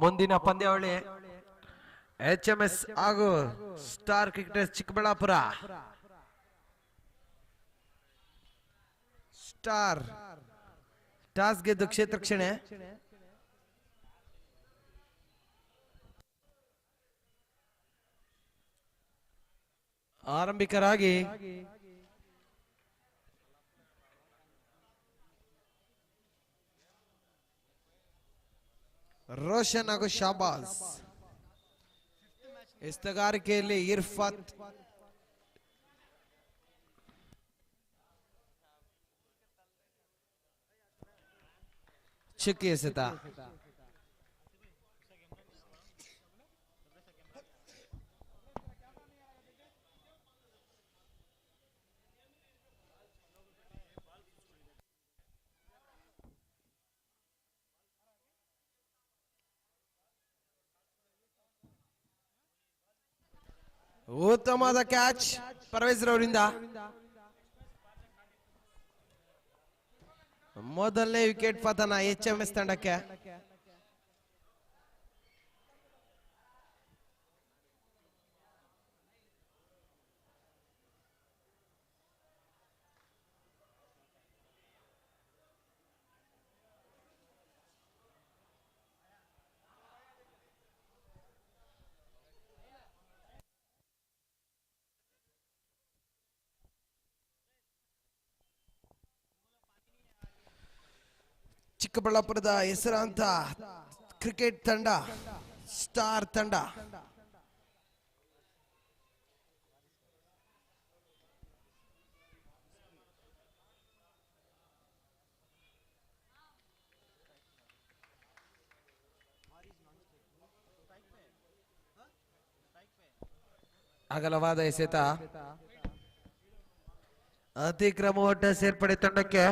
ಮುಂದಿನ ಪಂದ್ಯಾವಳಿ HMS ಹಾಗೂ star cricketers Chikkaballapur. Star toss ಗೆದ್ದು ಕ್ಷೇತ್ರ ರಕ್ಷಣೆ. ಆರಂಭಿಕರಾಗಿ ರೋಷನ್ ಹಾಗೂ ಶಾಬಾಸ್. ಎಸ್ತಗಾರಿಕೆಯಲ್ಲಿ ಇರ್ಫಾತ್ ಚುಕ್ಕಿ ಎಸೆತ. ಉತ್ತಮವಾದ ಕ್ಯಾಚ್ ಪರ್ವೇಜ್ ರವರಿಂದ. ಮೊದಲನೇ ವಿಕೆಟ್ ಪತನ HMS ತಂಡಕ್ಕೆ. ಚಿಕ್ಕಬಳ್ಳಾಪುರದ ಹೆಸರಾಂತ ಕ್ರಿಕೆಟ್ ತಂಡ ಸ್ಟಾರ್ ತಂಡ ಅಗಲವಾದ ಎಸೆತ. ಅತಿಕ್ರಮ ಓಟ ಸೇರ್ಪಡೆ ತಂಡಕ್ಕೆ.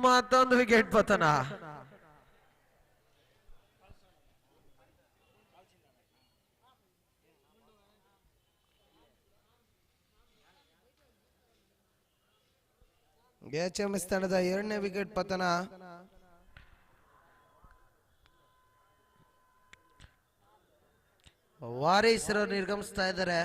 ಮತ್ತೊಂದು ವಿಕೆಟ್ ಪತನ. HMS ತಂಡದ ಎರಡನೇ ವಿಕೆಟ್ ಪತನ. ವಾರೀಸರು ನಿರ್ಗಮಿಸ್ತಾ ಇದ್ದಾರೆ.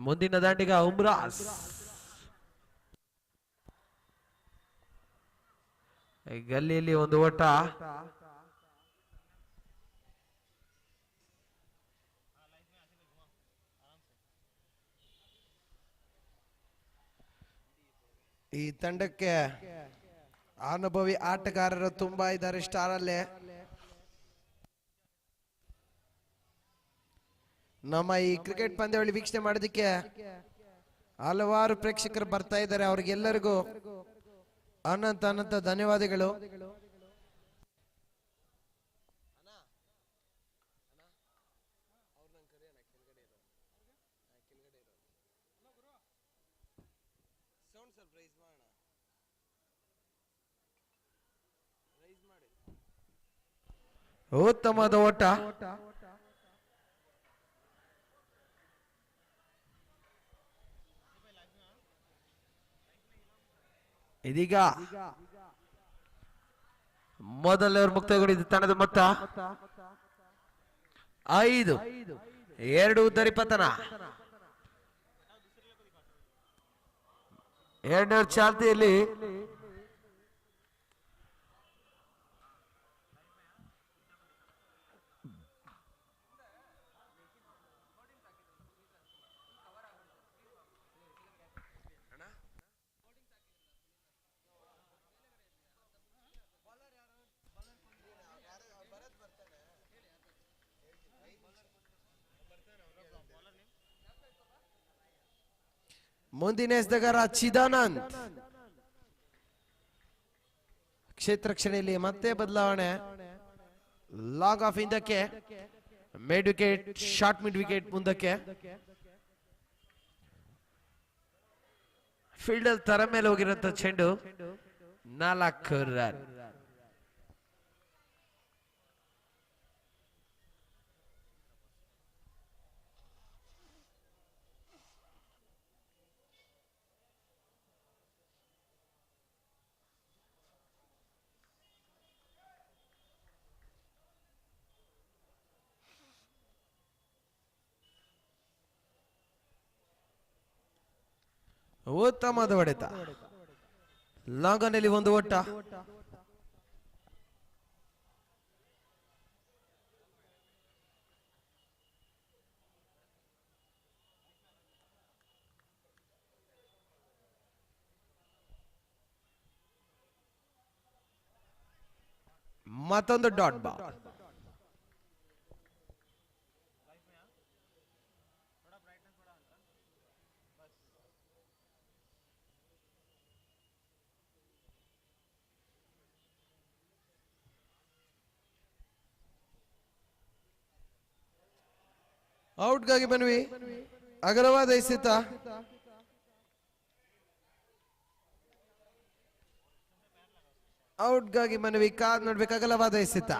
ಮುಂದಿನ ದಾಂಡಿಗ ಉಮ್ರಾಸ್. ಗಲ್ಲಿಯಲ್ಲಿ ಒಂದು ಓಟ. ಈ ತಂಡಕ್ಕೆ ಅನುಭವಿ ಆಟಗಾರರು ತುಂಬಾ ಇದ್ದಾರೆ ಸ್ಟಾರ್ ಅಲ್ಲೇ. ನಮ್ಮ ಈ ಕ್ರಿಕೆಟ್ ಪಂದ್ಯಾವಳಿ ವೀಕ್ಷಣೆ ಮಾಡೋದಕ್ಕೆ ಹಲವಾರು ಪ್ರೇಕ್ಷಕರು ಬರ್ತಾ ಇದ್ದಾರೆ. ಅವ್ರಿಗೆಲ್ಲರಿಗೂ ಅನಂತ ಧನ್ಯವಾದಗಳು. ಉತ್ತಮವಾದ ಓಟ. ಇದೀಗ ಮೊದಲವರು ಮುಕ್ತಾಯಗೊಂಡಿದ್ದ ತಂಡದ ಮೊತ್ತ 5. 2 ಉದ್ದರಿ ಪತನ. ಎರಡನೇ ಚಾಲ್ತಿಯಲ್ಲಿ ಮುಂದಿನ ಎಸೆತಗಾರ ಚಿದಾನಂದ್. ಕ್ಷೇತ್ರ ರಕ್ಷಣೆಯಲ್ಲಿ ಮತ್ತೆ ಬದಲಾವಣೆ. ಲಾಗ್ ಆಫ್ ಹಿಂದಕ್ಕೆ, mid wicket, short mid wicket ಮುಂದಕ್ಕೆ. ಫೀಲ್ಡರ್ ತರ ಮೇಲೆ ಹೋಗಿರಂತ ಚೆಂಡು 4 ರನ್. ಉತ್ತಮವಾದ ಹೊಡೆತ. ಲಾಂಗನಲ್ಲಿ ಒಂದು ಓಟ. ಮತ್ತೊಂದು ಡಾಟ್ ಬಾಲ್. ಔಟ್ಗಾಗಿ ಬನ್ವಿ. ಅಗಲವಾದ ಎಸೆತ. ಔಟ್ಗಾಗಿ ಮನವಿ. ಕಾದ್ ನೋಡ್ಬೇಕು. ಅಗಲವಾದ ಎಸೆತ.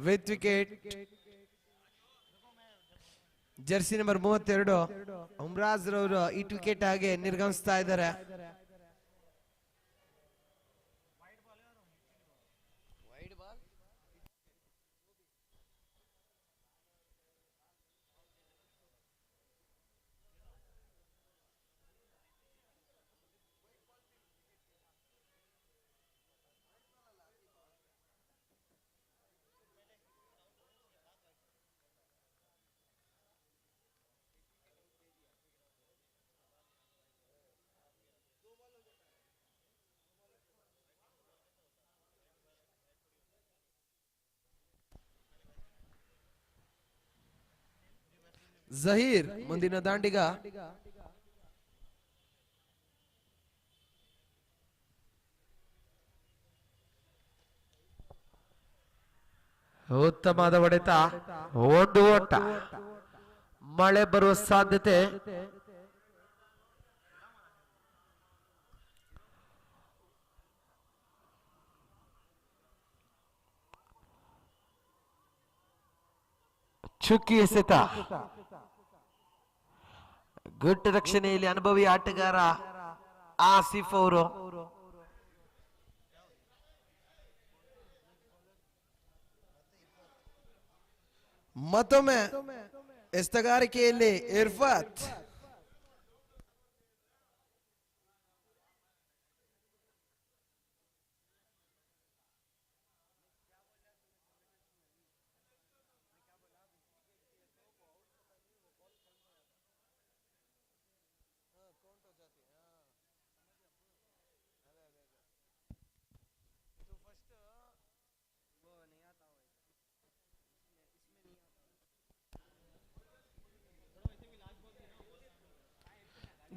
With wicket. ಜರ್ಸಿ ನಂಬರ್ 32 ಉಮ್ರಾಜ್ ರವರು ಇಟ್ ವಿಕೆಟ್ ಆಗಿ ನಿರ್ಗಮಿಸ್ತಾ ಇದ್ದಾರೆ. ಜಹೀರ್ ಮುಂದಿನ ದಾಂಡಿಗ. ಉತ್ತಮವಾದ ಹೊಡೆತ. ಒಂದು ಓಟ. ಮಳೆ ಬರುವ ಸಾಧ್ಯತೆ. ಚುಕ್ಕಿ ಎಸೆತ. ಗುಡ್ ರಕ್ಷಣೆಯಲ್ಲಿ ಅನುಭವಿ ಆಟಗಾರ ಆಸಿಫ್ ಅವರು. ಮತ್ತೊಮ್ಮೆ ಎಸ್ತಗಾರಿಕೆಯಲ್ಲಿ ಇರ್ಫಾತ್.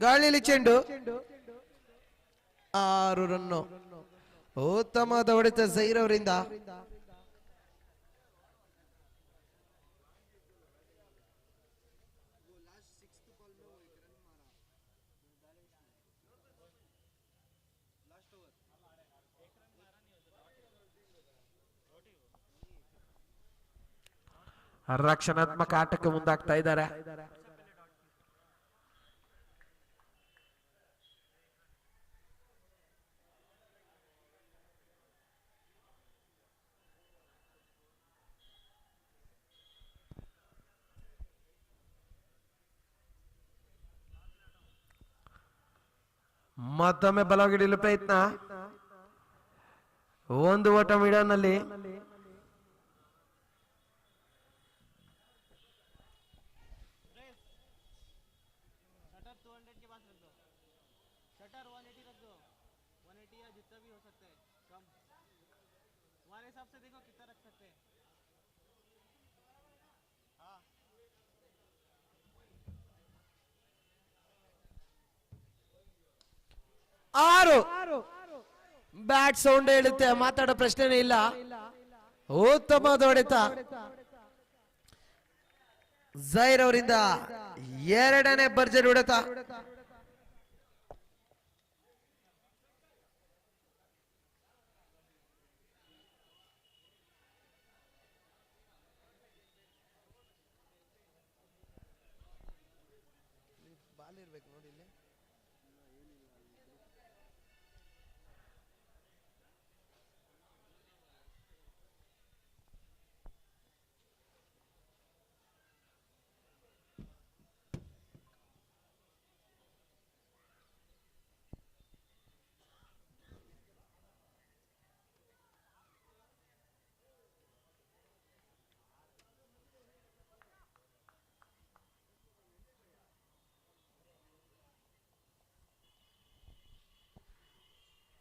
ಗಾಳಿಯಲ್ಲಿ ಚೆಂಡು. 6 ರನ್ನು. ಉತ್ತಮವಾದ ಹೊಡೆತ ಜಹೀರ್ ಅವರಿಂದ. ರಕ್ಷಣಾತ್ಮಕ ಆಟಕ್ಕೆ ಮುಂದಾಗ್ತಾ ಇದ್ದಾರೆ. ಮತ್ತೊಮ್ಮೆ ಬಲವಾಗಿಡಲು ಪ್ರಯತ್ನ. ಒಂದು ಓಟ ಮಿಡನ್ನಲ್ಲಿ. ಆರು ಬ್ಯಾಟ್ ಸೌಂಡ್ ಹೇಳುತ್ತೆ, ಮಾತಾಡೋ ಪ್ರಶ್ನೆನೇ ಇಲ್ಲ. ಉತ್ತಮವಾದ ಹೊಡೆತ ಜೈರ್ ಅವರಿಂದ, ಎರಡನೇ ಭರ್ಜರಿ ಹೊಡೆತ.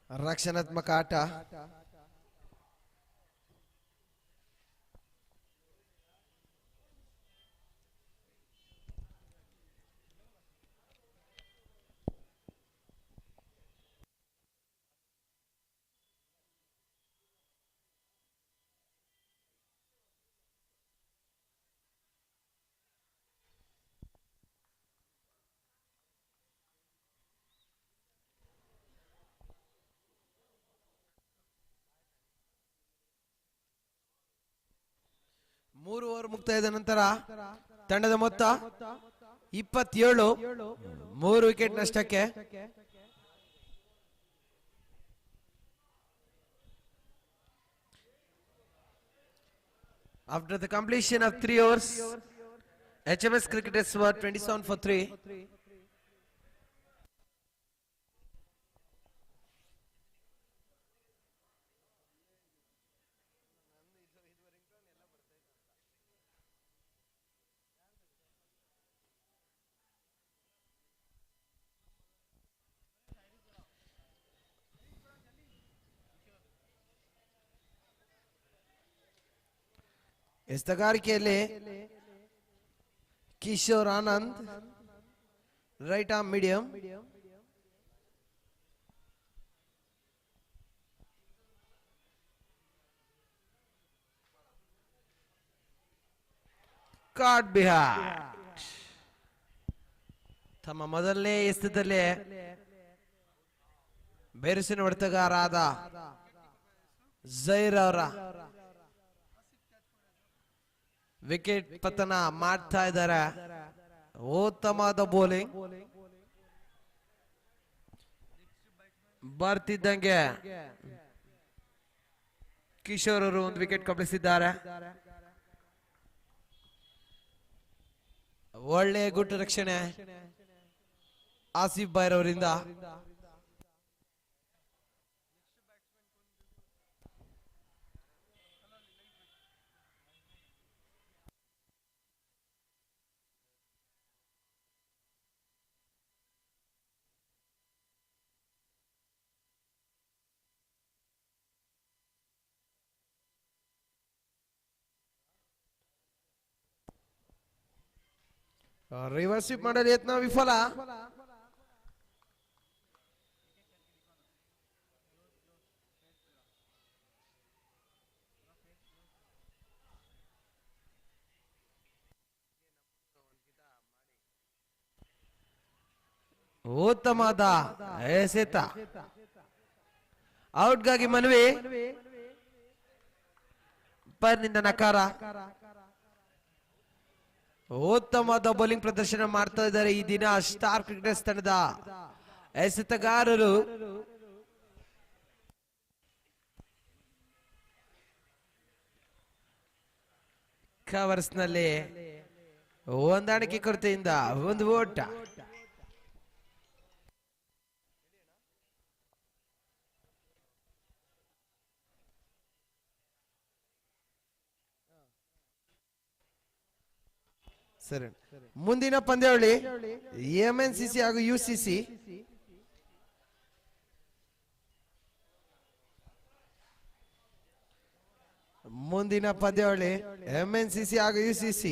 ರಕ್ಷಣಾತ್ಮಕ ಆಟ. ಮೂರು ಓವರ್ ಮುಕ್ತಾಯದ ನಂತರ ತಂಡದ ಮೊತ್ತ 27, 3 ವಿಕೆಟ್ ನಷ್ಟಕ್ಕೆ. After the completion of 3 overs, HMS Cricketers were 27 for 3. ಎಸ್ತಗಾರಿಕೆಯಲ್ಲಿ Kishore Anand, right arm medium. Caught Bihar. ತಮ್ಮ ಮೊದಲನೇ ಎಸೆತದಲ್ಲೇ ಬೆರಸಿನ ಹೊಡೆತಗಾರಾದ ಜೈರ್ ಅವರ ವಿಕೆಟ್ ಪತನ ಮಾಡ್ತಾ ಇದ್ದಾರೆ. ಉತ್ತಮವಾದ ಬೌಲಿಂಗ್. ಬರ್ತಿದ್ದಂಗೆ ಕಿಶೋರ್ ಅವರು ಒಂದು ವಿಕೆಟ್ ಕಬಳಿಸಿದ್ದಾರೆ. ಒಳ್ಳೆ ಗುಟ್ಟು ರಕ್ಷಣೆ ಆಸಿಫ್ ಬೈರ್ ಅವರಿಂದ. ರಿವರ್ಸ್ ಸ್ವೀಪ್ ಮಾಡಲು ಯತ್ನ ವಿಫಲ. ಉತ್ತಮವಾದ ಎಸೆತ. ಔಟ್ಗಾಗಿ ಮನವಿ, ಪರ್ನಿಂದ ನಕಾರ. ಉತ್ತಮವಾದ ಬೌಲಿಂಗ್ ಪ್ರದರ್ಶನ ಮಾಡ್ತಾ ಇದ್ದಾರೆ ಈ ದಿನ ಸ್ಟಾರ್ ಕ್ರಿಕೆಟರ್ಸ್ ತಂಡದ ಎಸೆತಗಾರರು. ಕವರ್ಸ್ ನಲ್ಲಿ ಹೊಂದಾಣಿಕೆ ಕೊರತೆಯಿಂದ ಒಂದು ಓಟ. ಸರಿ, ಮುಂದಿನ ಪಂದ್ಯಾವಳಿ MNCC ಹಾಗೂ UCC. ಮುಂದಿನ ಪಂದ್ಯಾವಳಿ MNCC ಹಾಗೂ UCC.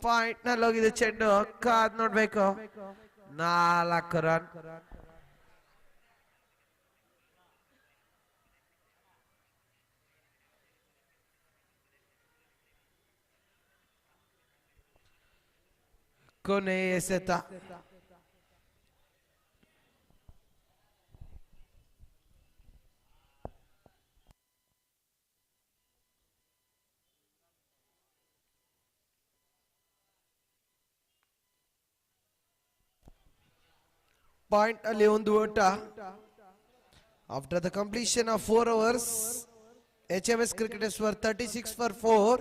ಪಾಯಿಂಟ್ ನಲ್ಲಿ ಹೋಗಿದೆ ಚೆಂಡು, ಕಾದ್ ನೋಡ್ಬೇಕು. 4 ರನ್. ಕೊನೆ ಎಸೆತ. ಪಾಯಿಂಟ್ ಅಲ್ಲಿ ಒಂದು ಓಟ. After the completion of 4 overs, HMS Cricketers were 36 for 4.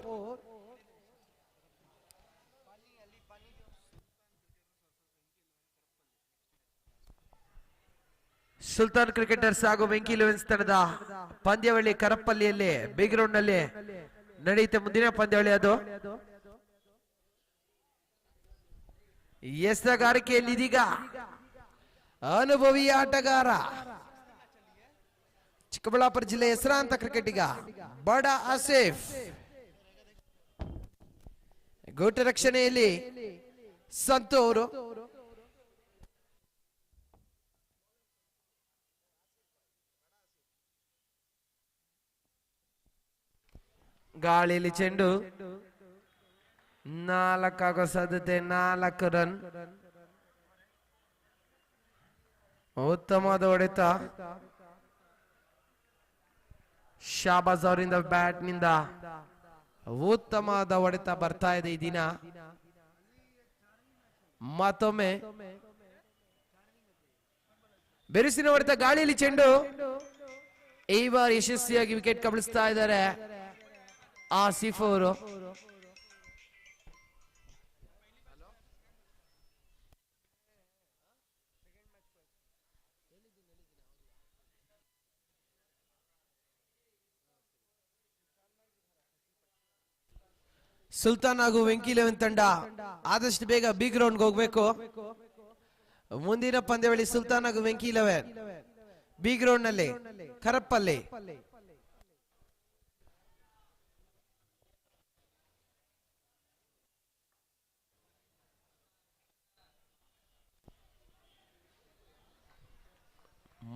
Sultan cricketers ಹಾಗೂ ವೆಂಕಿ ಲೆವೆನ್ಸ್ ತಂಡದ ಪಂದ್ಯಾವಳಿ ಕರಪ್ಪಲ್ಲಿಯಲ್ಲಿ ಬಿಗ್ ಗ್ರೌಂಡ್ ನಲ್ಲಿ ನಡೆಯುತ್ತೆ. ಮುಂದಿನ ಪಂದ್ಯಾವಳಿ ಅದು ಎಸೆಗಾರಿಕೆಯಲ್ಲಿ ಇದೀಗ ಅನುಭವಿ ಆಟಗಾರ, ಚಿಕ್ಕಬಳ್ಳಾಪುರ ಜಿಲ್ಲೆ ಹೆಸರಾಂತ ಕ್ರಿಕೆಟಿಗ ಬಡ ಆಸಿಫ್. ಗೂಟ ರಕ್ಷಣೆಯಲ್ಲಿ ಸಂತು ಅವರು. ಗಾಳಿಯಲ್ಲಿ ಚೆಂಡು 4 ಆಗೋ ಸಾಧ್ಯತೆ. 4 ರನ್. ಉತ್ತಮವಾದ ಹೊಡೆತ ಶಾಬಾಜ್ ಅವರಿಂದ ಬ್ಯಾಟ್ ನಿಂದ. ಉತ್ತಮವಾದ ಹೊಡೆತ ಬರ್ತಾ ಇದೆ ಈ ದಿನ. ಮತ್ತೊಮ್ಮೆ ಬೆರುಸಿನ ಹೊಡೆತ, ಗಾಳಿಯಲ್ಲಿ ಚೆಂಡು. ಈ ಬಾರಿ ಯಶಸ್ವಿಯಾಗಿ ವಿಕೆಟ್ ಕಬಳಿಸ್ತಾ ಇದ್ದಾರೆ ಆಸಿಫ್ ಅವರು. ಸುಲ್ತಾನ್ ಹಾಗೂ ವೆಂಕಿ ಲೆವೆನ್ ತಂಡ ಆದಷ್ಟು ಬೇಗ ಬಿ ಗ್ರೌಂಡ್ ಹೋಗ್ಬೇಕು. ಮುಂದಿನ ಪಂದ್ಯಾವಳಿ ಸುಲ್ತಾನ್ ಹಾಗೂ ವೆಂಕಿ ಲೆವೆನ್ ಬಿ ಗ್ರೌಂಡ್ ನಲ್ಲಿ ಕರಪ್ಪಲ್ಲಿ.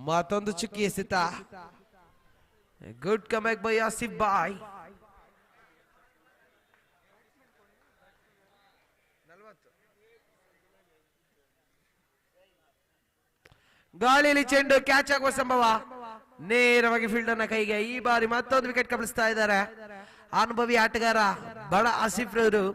ಮತ್ತೊಂದು ಚುಕ್ಕಿ ಎಸೆತ. ಗುಡ್ ಕಮ್ಬ್ಯಾಕ್ ಬೈ ಆಸಿಫ್ ಬಾಯ್. ಗಾಳಿಯಲ್ಲಿ ಚೆಂಡು ಕ್ಯಾಚ್ ಆಗುವ ಸಂಭವ. ನೇರವಾಗಿ ಫೀಲ್ಡ್ ಅನ್ನ ಕೈಗೆ. ಈ ಬಾರಿ ಮತ್ತೊಂದು ವಿಕೆಟ್ ಕಬಳಿಸ್ತಾ ಇದ್ದಾರೆ ಅನುಭವಿ ಆಟಗಾರ ಬಡ ಆಸಿಫ್ ರವರು.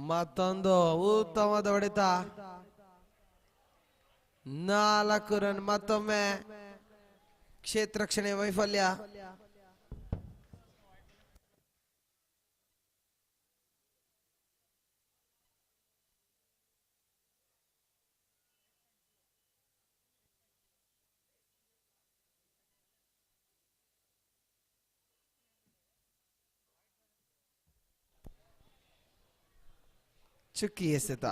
ಮತ್ತೊಂದು ಉತ್ತಮವಾದ ಹೊಡೆತ. 4 ರನ್. ಮತ್ತೊಮ್ಮೆ ಕ್ಷೇತ್ರ ರಕ್ಷಣೆ ವೈಫಲ್ಯ. ಚುಕ್ಕಿ ಎಸೆತ.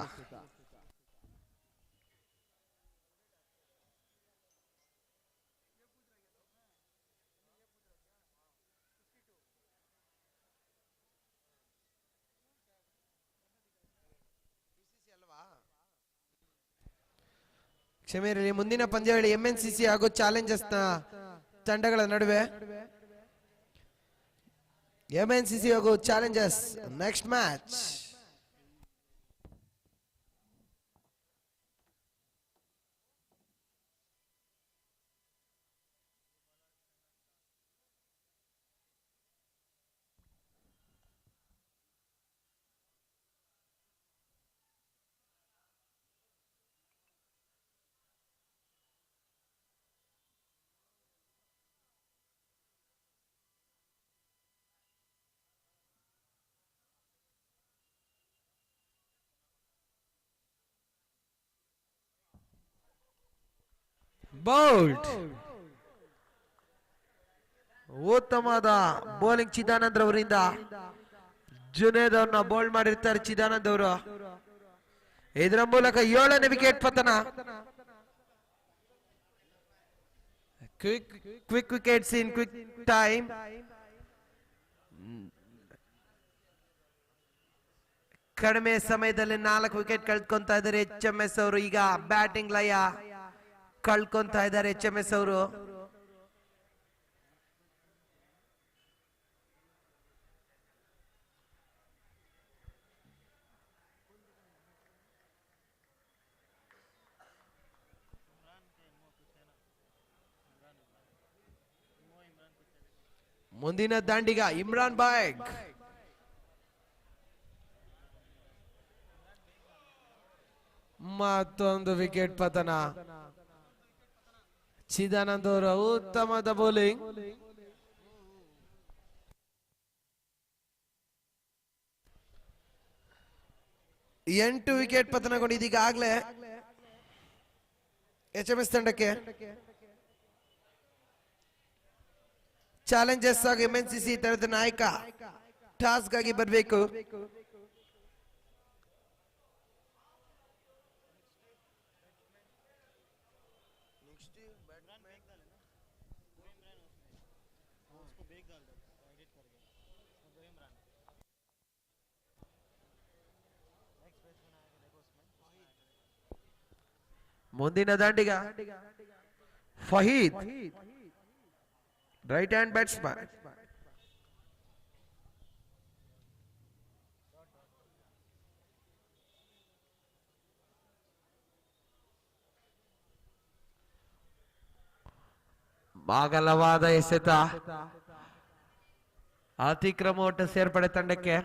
ಕ್ಷಮೆ ಇರಲಿ. ಮುಂದಿನ ಪಂದ್ಯಾವಳಿ MNCC ಹಾಗೂ ಚಾಲೆಂಜರ್ಸ್ ನ ತಂಡಗಳ ನಡುವೆ MNCC ಹಾಗೂ ಚಾಲೆಂಜರ್ಸ್ ನೆಕ್ಸ್ಟ್ ಮ್ಯಾಚ್. ಬೌಲ್ಡ್ ಉತ್ತಮವಾದ ಬೌಲಿಂಗ್ ಚಿದಾನಂದ್ ಅವರಿಂದ. ಜುನೇದ್ ಅವ್ರನ್ನ ಬೌಲ್ಡ್ ಮಾಡಿರ್ತಾರೆ ಚಿದಾನಂದ್ ಅವರು. ಇದರ ಮೂಲಕ 7ನೇ ವಿಕೆಟ್ ಪತನ. ಕ್ವಿಕ್ ವಿಕೆಟ್ಸ್ ಇನ್ ಕ್ವಿಕ್ ಟೈಮ್. ಕಡಿಮೆ ಸಮಯದಲ್ಲಿ 4 ವಿಕೆಟ್ ಕಳ್ಕೊಂತ ಇದ್ದಾರೆ HMS ಅವರು. ಈಗ ಬ್ಯಾಟಿಂಗ್ ಲಯ ಕಳ್ಕೊಂತ ಇದ್ದಾರೆ HMS ಅವರು. ಮುಂದಿನ ದಾಂಡಿಗ ಇಮ್ರಾನ್ ಬಾಯ್ಗ್. ಮತ್ತೊಂದು ವಿಕೆಟ್ ಪತನ. ಚಿದಾನಂದ್ ಅವರ ಉತ್ತಮವಾದ ಬೌಲಿಂಗ್. ಎಂಟು ವಿಕೆಟ್ ಪತನಗೊಂಡಿದೆ ಈಗಾಗಲೇ HMS ತಂಡಕ್ಕೆ. ಚಾಲೆಂಜರ್ಸ್ ಹಾಗೂ MNCC ತಂಡದ ನಾಯಕ ಟಾಸ್ ಗಾಗಿ ಬರಬೇಕು. ಮುಂದಿನ ದಾಂಡಿಗ ಫಹೀದ್, ರೈಟ್ ಹ್ಯಾಂಡ್ ಬ್ಯಾಟ್ಸ್ಮನ್. ಅಗಲವಾದ ಎಸೆತ. ಅತಿಕ್ರಮ ಓಟ ಸೇರ್ಪಡೆ ತಂಡಕ್ಕೆ.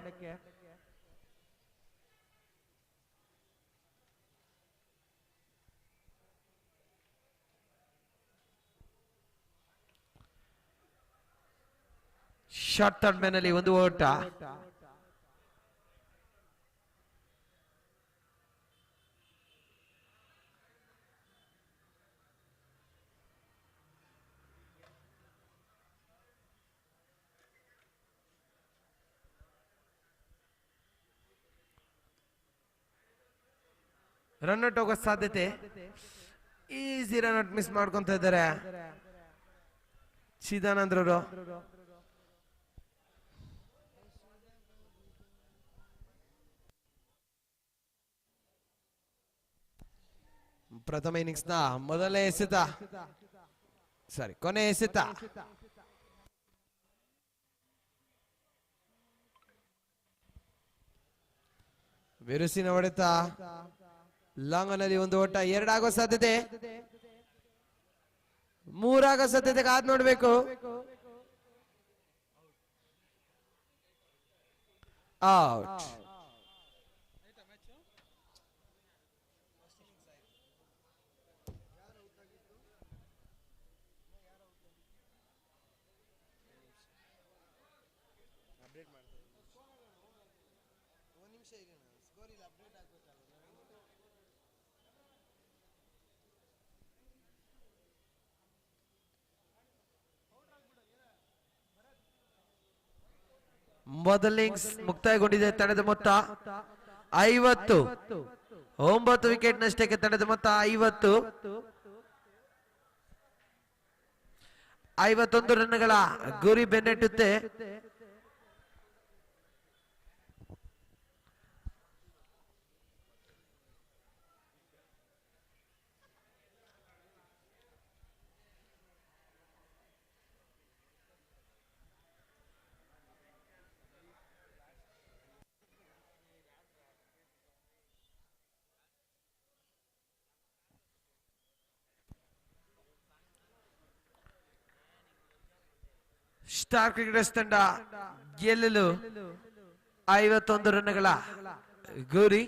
ಶಾರ್ಟ್ ಥರ್ಡ್ ಮ್ಯಾನಲ್ಲಿ ಒಂದು ಓಟ. ರನ್ ಔಟ್ ಹೋಗೋ ಸಾಧ್ಯತೆ. ಈಸಿ ರನ್ ಔಟ್ ಮಿಸ್ ಮಾಡ್ಕೊಂತ ಇದ್ದಾರೆ ಚಿದಾನಂದ್ರವರು. ಪ್ರಥಮ ಇನ್ನಿಂಗ್ಸ್ ನ ಮೊದಲನೇ ಎಸೆತ, ಕೊನೆ ಎಸೆತ. ಬಿರುಸಿನ ಹೊಡೆತ. ಲಾಂಗ್ ನಲ್ಲಿ ಒಂದು ಓಟ. 2 ಆಗೋ ಸಾಧ್ಯತೆ, 3 ಆಗೋ ಸಾಧ್ಯತೆ. ಕಾದ್ ನೋಡ್ಬೇಕು. ಔಟ್. ಮೊದಲ ಇನ್ನಿಂಗ್ಸ್ ಮುಕ್ತಾಯಗೊಂಡಿದೆ. ತಂಡದ ಮೊತ್ತ 50. 9 ವಿಕೆಟ್ ನಷ್ಟಕ್ಕೆ ತಂಡದ ಮೊತ್ತ 50. 51 ರನ್ಗಳ ಗುರಿ ಬೆನ್ನಟ್ಟುತ್ತೆ. ಸ್ಟಾರ್ ಕ್ರಿಕೆಟರ್ಸ್ ತಂಡ ಗೆಲ್ಲಲು 51 ರನ್ಗಳ ಗುರಿ.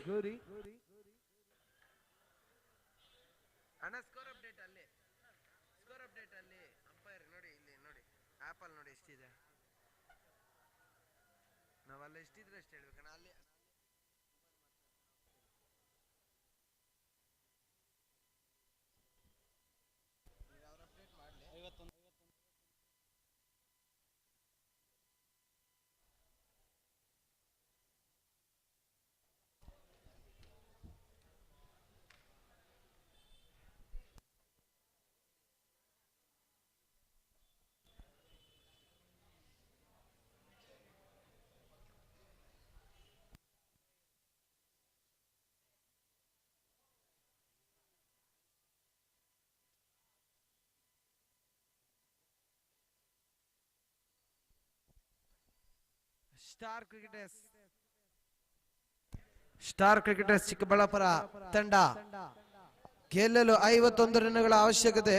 ಸ್ಟಾರ್ ಕ್ರಿಕೆಟರ್ಸ್ ಚಿಕ್ಕಬಳ್ಳಾಪುರ ತಂಡ ಗೆಲ್ಲಲು 51 ರನ್ಗಳ ಅವಶ್ಯಕತೆ.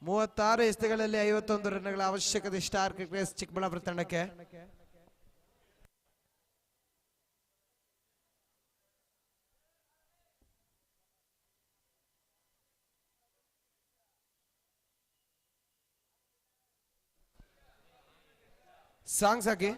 ಮೂವತ್ತಾರು ಎಸೆತಗಳಲ್ಲಿ 51 ರನ್ಗಳ ಅವಶ್ಯಕತೆ ಸ್ಟಾರ್ ಕ್ರಿಕೆಟರ್ಸ್ ಚಿಕ್ಕಬಳ್ಳಾಪುರ ತಂಡಕ್ಕೆ. ಸಾಂಗ್ಸ್ ಹಾಕಿ.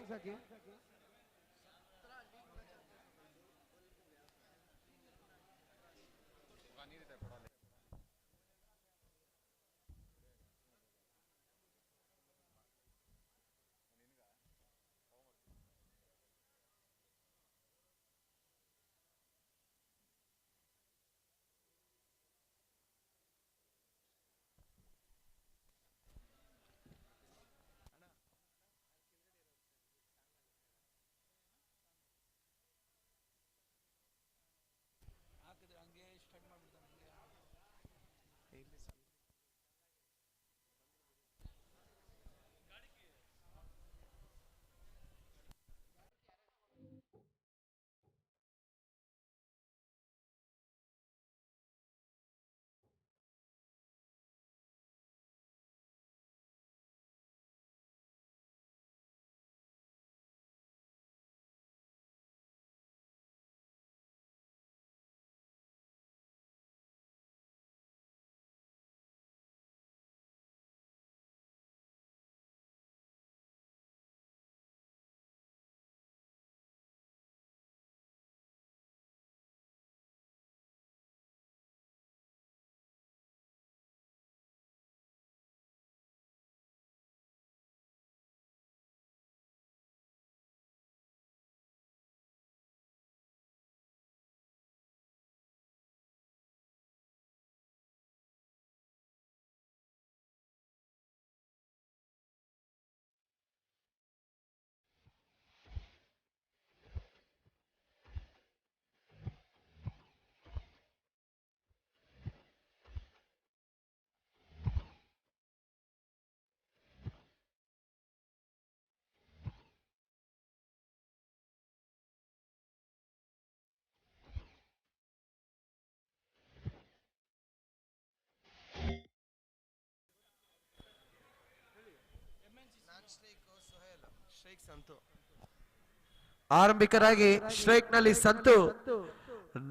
ಆರಂಭಿಕರಾಗಿ ಸ್ಟ್ರೈಕ್ ನಲ್ಲಿ ಸಂತು,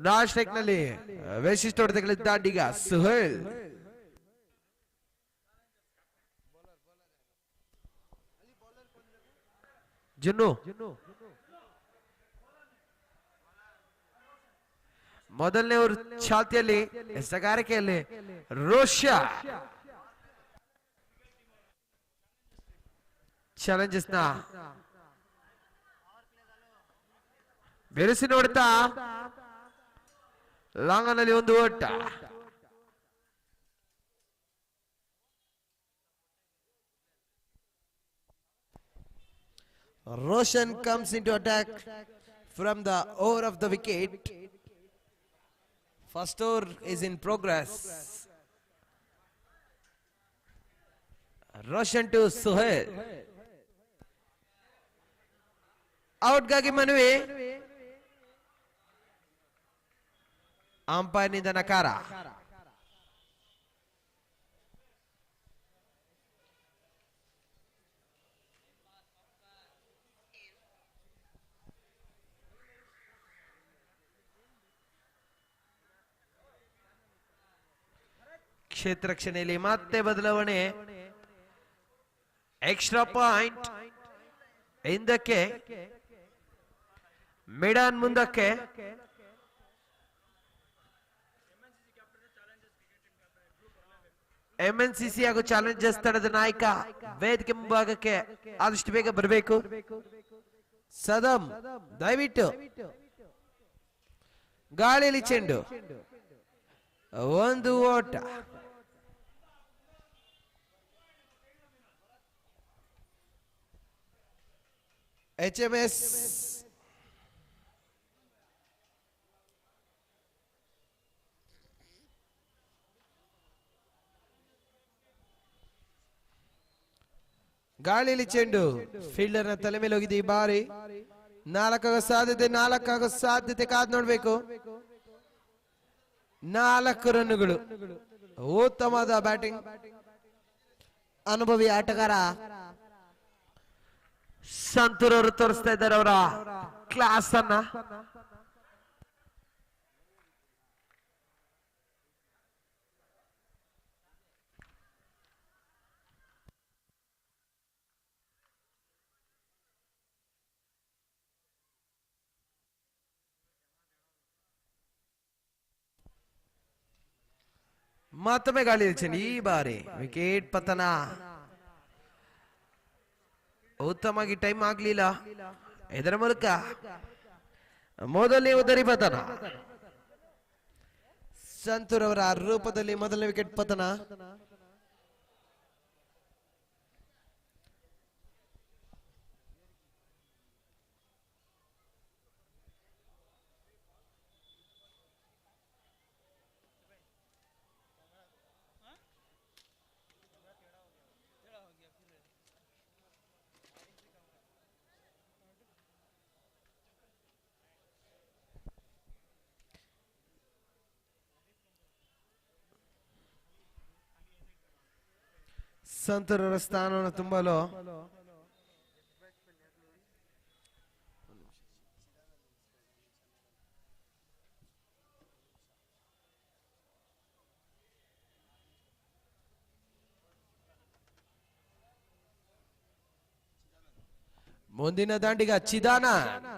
ನಾನ್ ಸ್ಟ್ರೈಕ್ ನಲ್ಲಿ ವೈಶಿಷ್ಟ್ಯ ಹೊಡೆತಗಳಿದ್ದ ಈಗ ಸುಹೇಲ್. ಜುನ್ನು ಮೊದಲನೇ ಓವರ್ ಚಾಲ್ತಿಯಲ್ಲಿ ಎಸಗಾರಿಕೆಯಲ್ಲಿ ರೋಷ ಚಾಲೆಂಜಸ್ ನ ಬೆರೆಸಿ ನೋಡ್ತಾ ಲಾಂಗನಲ್ಲಿ ಒಂದು ಓಟ. Roshan comes into attack from the over of the wicket. First over is in progress. Roshan to Suhail. Out ಗಾಗಿ ಮನವಿ. ಅಂಪೈರ್ನಿಂದ ನಕಾರ. ಕ್ಷೇತ್ರ ರಕ್ಷಣೆಯಲ್ಲಿ ಮತ್ತೆ ಬದಲಾವಣೆ. ಎಕ್ಸ್ಟ್ರಾ ಪಾಯಿಂಟ್ ಹಿಂದಕ್ಕೆ, ಮಿಡನ್ ಮುಂದಕ್ಕೆ. ಎಂಎನ್ಸಿಸಿ ಹಾಗೂ ಚಾಲೆಂಜರ್ಸ್ ತಂಡದ ನಾಯಕ ವೇದಿಕೆ ಮುಂಭಾಗಕ್ಕೆ ಆದಷ್ಟು ಬೇಗ ಬರಬೇಕು. ಸದಂ ದಯವಿಟ್ಟು. ಗಾಳಿಯಲ್ಲಿ ಚೆಂಡು, ಒಂದು ಓಟ. HMS ಗಾಳಿಯಲ್ಲಿ ಚೆಂಡು ಫೀಲ್ಡರ್ ನ ತಲೆ ಮೇಲೆ ಹೋಗಿದೆ. ಈ ಬಾರಿ 4 ಆಗೋ ಸಾಧ್ಯತೆ ಕಾದ್ ನೋಡ್ಬೇಕು. 4 ರನ್ನುಗಳು. ಉತ್ತಮವಾದ ಬ್ಯಾಟಿಂಗ್. ಅನುಭವಿ ಆಟಗಾರ ಸಂತೂರ್ ಅವರು ತೋರಿಸ್ತಾ ಇದ್ದಾರೆ ಅವರ ಕ್ಲಾಸ್ ಅನ್ನ. ಮತ್ತೊಮ್ಮೆ ಗಾಳಿ ಚೆಂಡು. ಈ ಬಾರಿ ವಿಕೆಟ್ ಪತನ. ಉತ್ತಮವಾಗಿ ಟೈಮ್ ಆಗ್ಲಿಲ್ಲ. ಇದರ ಮೂಲಕ ಮೊದಲನೇ ಉದರಿ ಪತನ. ಸಂತೂರ್ ಅವರ ರೂಪದಲ್ಲಿ ಮೊದಲನೇ ವಿಕೆಟ್ ಪತನ. ಸಂತೂರ್ ಅವರ ಸ್ಥಾನವನ್ನು ತುಂಬಲು ಮುಂದಿನ ದಾಂಡಿಗ ಚಿದಾನಂದ್.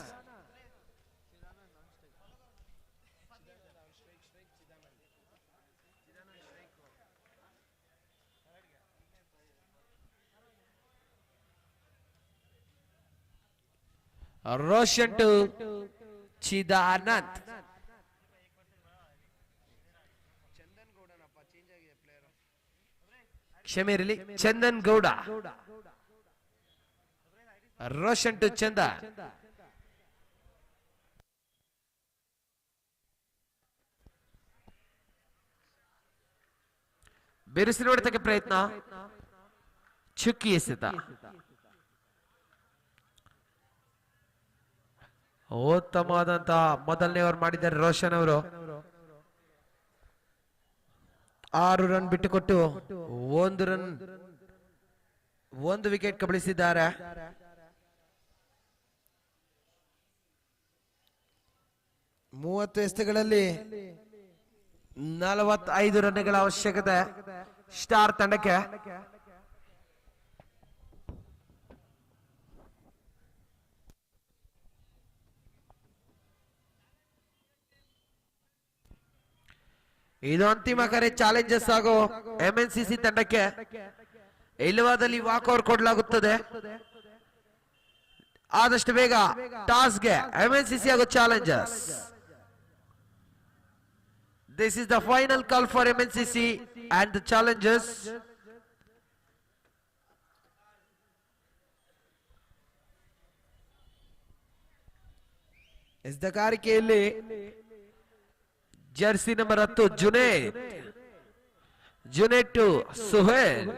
ರೋಷನ್ ಟು ಚಿದಾನಂದ್. ಕ್ಷಮೆ ಇರಲಿ, ಚಂದನ್ ಗೌಡ. ರೋಷನ್ ಟು ಚಂದನ್. ಬಿರುಸಿನ ಹೊಡೆತಕ್ಕೆ ಪ್ರಯತ್ನ. ಚುಕ್ಕಿ ಎಸೆತ. ಉತ್ತಮವಾದಂತಹ ಮೊದಲನೇ ಓವರ್ ಮಾಡಿದ್ದಾರೆ ರೋಷನ್ ಅವರು. 6 ರನ್ ಬಿಟ್ಟುಕೊಟ್ಟು 1 ವಿಕೆಟ್ ಕಬಳಿಸಿದ್ದಾರೆ. 30 ಎಸೆತಗಳಲ್ಲಿ 45 ರನ್ಗಳ ಅವಶ್ಯಕತೆ ಸ್ಟಾರ್ ತಂಡಕ್ಕೆ. ಇದು ಅಂತಿಮ ಕರೆ ಚಾಲೆಂಜರ್ಸ್ ಹಾಗೂ ಎಂಎನ್ಸಿಸಿ ತಂಡಕ್ಕೆ. ಇಲ್ಲವಾದಲ್ಲಿ ವಾಕೌಟ್ ಕೊಡಲಾಗುತ್ತದೆ. ಆದಷ್ಟು ಬೇಗ ಟಾಸ್ಗೆ ಎಂಎನ್ಸಿಸಿ ಹಾಗೂ challengers. This is the final call for MNCC and the challengers. ಎಸ್ದಗಾರಿಕೆಯಲ್ಲಿ jersey number 10 Junaid to Suhail.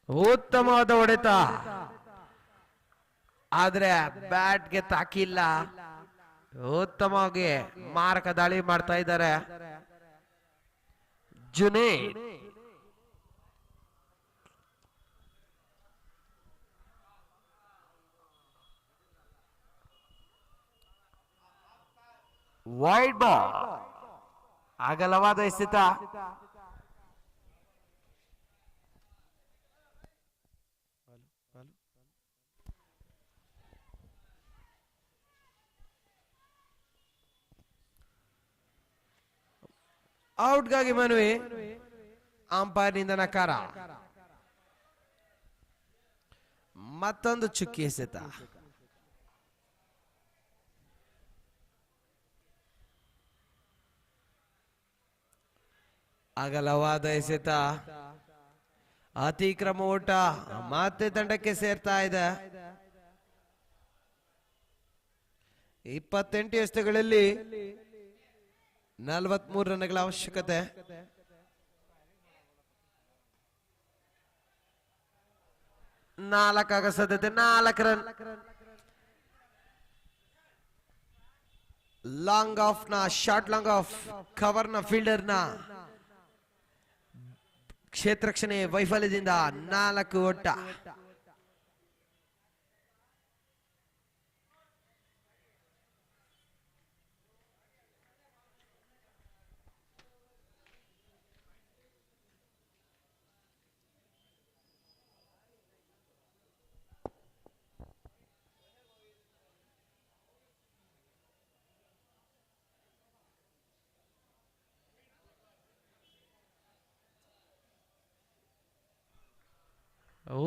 ಉತ್ತಮವಾದ ಹೊಡೆತ. ಆದ್ರೆ ಬ್ಯಾಟ್ಗೆ ತಾಕಿಲ್ಲ. ಉತ್ತಮವಾಗಿ ಮಾರಕ ದಾಳಿ ಮಾಡ್ತಾ ಇದ್ದಾರೆ ಜುನೇದ್. ವೈಡ್ ಬಾಲ್, ಅಗಲವಾದ ಎಸೆತ. ಔಟ್ಗಾಗಿ ಮನವಿ, ಅಂಪೈರ್ ನಿಂದ ನಕಾರ. ಮತ್ತೊಂದು ಚುಕ್ಕಿ ಎಸೆತ. ಅಗಲವಾದ ಎಸೆತ, ಅತಿಕ್ರಮ ಓಟ ಮತ್ತೆ ತಂಡಕ್ಕೆ ಸೇರ್ತಾ ಇದೆ. 28 ಎಸೆತಗಳಲ್ಲಿ 43 ರನ್ಗಳ ಅವಶ್ಯಕತೆ. ನಾಲ್ಕಾಗ ಸಾಧ್ಯತೆ, 4 ರನ್. ಲಾಂಗ್ ಆಫ್ ನ ಶಾರ್ಟ್ ಲಾಂಗ್ ಆಫ್ ಕವರ್ ನ ಫೀಲ್ಡರ್ ನ ಕ್ಷೇತ್ರಕ್ಷಣೆ ವೈಫಲ್ಯದಿಂದ 4 ಓಟ.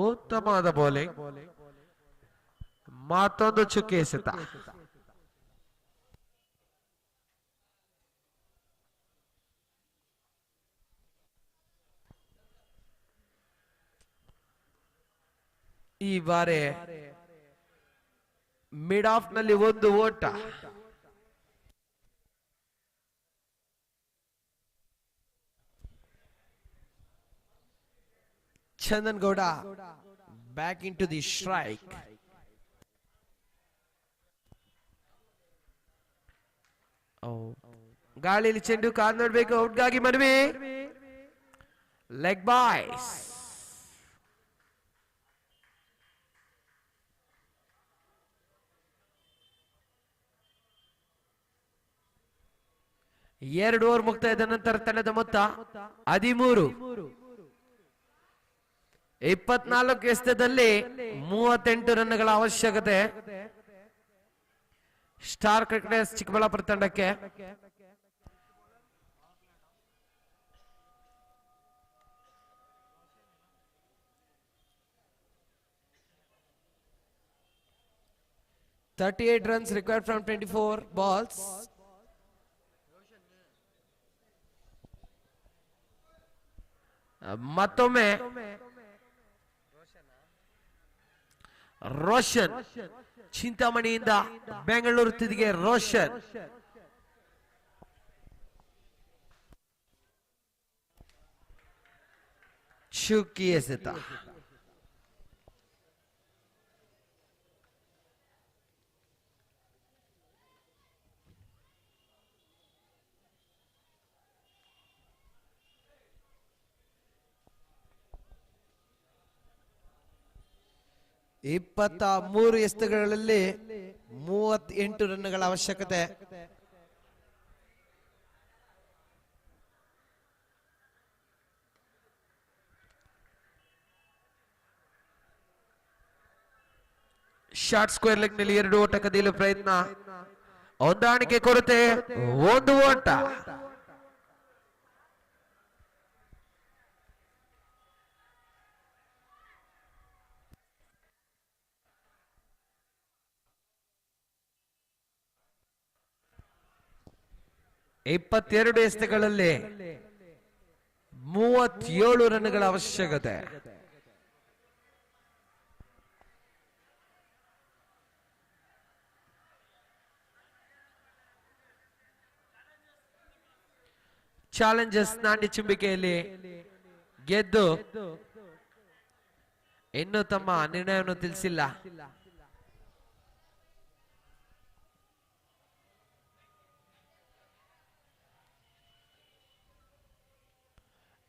ಉತ್ತಮವಾದ ಬೌಲಿಂಗ್, ಮತ್ತೊಂದು ಚುಕ್ಕಿ ಎಸೆತ. ಈ ಬಾರಿ ಮಿಡ್ ಆಫ್ ನಲ್ಲಿ 1 ಓಟ. Chandan Gowda back into the strike. ಗಾಳಿಯಲ್ಲಿ ಚೆಂಡು ಕಾಲ್ ನೋಡ್ಬೇಕು. ಔಟ್ಗಾಗಿ ಮನವಿ, ಲೆಗ್ ಬಾಯ್ಸ್. ಎರಡು ಓವರ್ ಮುಕ್ತಾಯದ ನಂತರ ತಂಡದ ಮೊತ್ತ 13. 24 ಎಸೆತದಲ್ಲಿ 38 ರನ್ಗಳ ಅವಶ್ಯಕತೆ ಸ್ಟಾರ್ ಕ್ರಿಕೆಟರ್ಸ್ ಚಿಕ್ಕಬಳ್ಳಾಪುರ ತಂಡಕ್ಕೆ. $38 runs required from 24 balls. ಮತ್ತೊಮ್ಮೆ ರೋಷನ್ ಚಿಂತಾಮಣಿಯಿಂದ ಬೆಂಗಳೂರು ತಿರುಗಿಗೆ. ರೋಷನ್ ಚುಕ್ಕಿ ಎಸೆತ. ಇಪ್ಪತ್ತ 3 ಎಸೆತಗಳಲ್ಲಿ 38 ರನ್ಗಳ ಅವಶ್ಯಕತೆ. ಶಾರ್ಟ್ ಸ್ಕ್ವೇರ್ ಲೆಗ್ ನಲ್ಲಿ 2 ಓಟ ಕದಿಯಲು ಪ್ರಯತ್ನ. ಹೊಂದಾಣಿಕೆ ಕೊರತೆ, 1 ಓಟ. ಇಪ್ಪತ್ತೆರಡು ಎಸೆತಗಳಲ್ಲಿ 37 ರನ್ಗಳ ಅವಶ್ಯಕತೆ. ಚಾಲೆಂಜರ್ಸ್ ನಾಣ್ಯ ಚುಂಬಿಕೆಯಲ್ಲಿ ಗೆದ್ದು ಇನ್ನೂ ತಮ್ಮ ನಿರ್ಣಯವನ್ನು ತಿಳಿಸಿಲ್ಲ.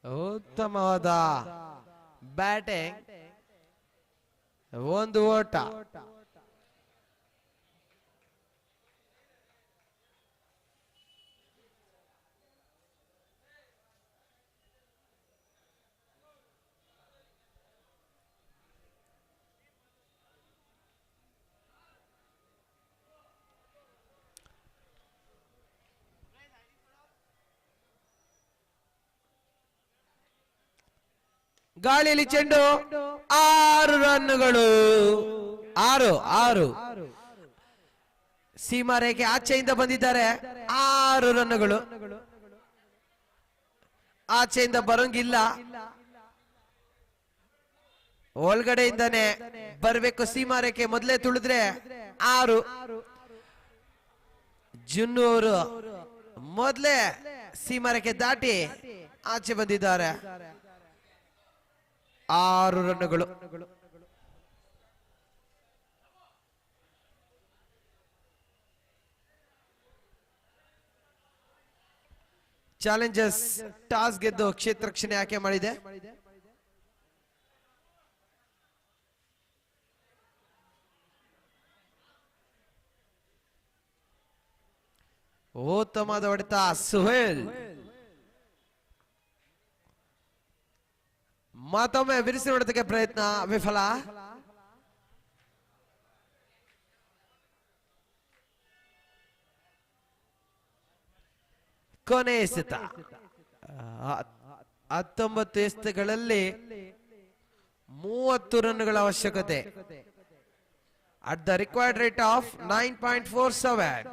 ಉತ್ತಮವಾದ ಬ್ಯಾಟಿಂಗ್, ಒಂದು ಓಟ. ಗಾಳಿಯಲ್ಲಿ ಚೆಂಡು, 6 ರನ್ನುಗಳು. 6 ಸೀಮಾ ರೇಖೆ ಆಚೆಯಿಂದ ಬಂದಿದ್ದಾರೆ. 6 ರನ್ನುಗಳು. ಆಚೆಯಿಂದ ಬರೋಂಗಿಲ್ಲ, ಒಳಗಡೆಯಿಂದಾನೆ ಬರ್ಬೇಕು. ಸೀಮಾ ರೇಖೆ ಮೊದಲೇ ತುಳಿದ್ರೆ 6. ಜುನ್ನು ಅವರು ಮೊದಲೇ ಸೀಮಾ ರೇಖೆ ದಾಟಿ ಆಚೆ ಬಂದಿದ್ದಾರೆ. 6 ರನ್ನುಗಳು. ಚಾಲೆಂಜರ್ಸ್ ಟಾಸ್ ಗೆದ್ದು ಕ್ಷೇತ್ರ ರಕ್ಷಣೆ ಆಯ್ಕೆ ಮಾಡಿದೆ. ಉತ್ತಮವಾದ ಹೊಡೆತ ಸುಹೇಲ್. ಮತ್ತೊಮ್ಮೆ ಬಿರುಸಿ ಹೊಡೆತಕ್ಕೆ ಪ್ರಯತ್ನ ವಿಫಲ. ಕೊನೆ ಎಸೆತ. 19 ಎಸೆತಗಳಲ್ಲಿ 30 ರನ್ನುಗಳ ಅವಶ್ಯಕತೆ. At the required rate of 9.47.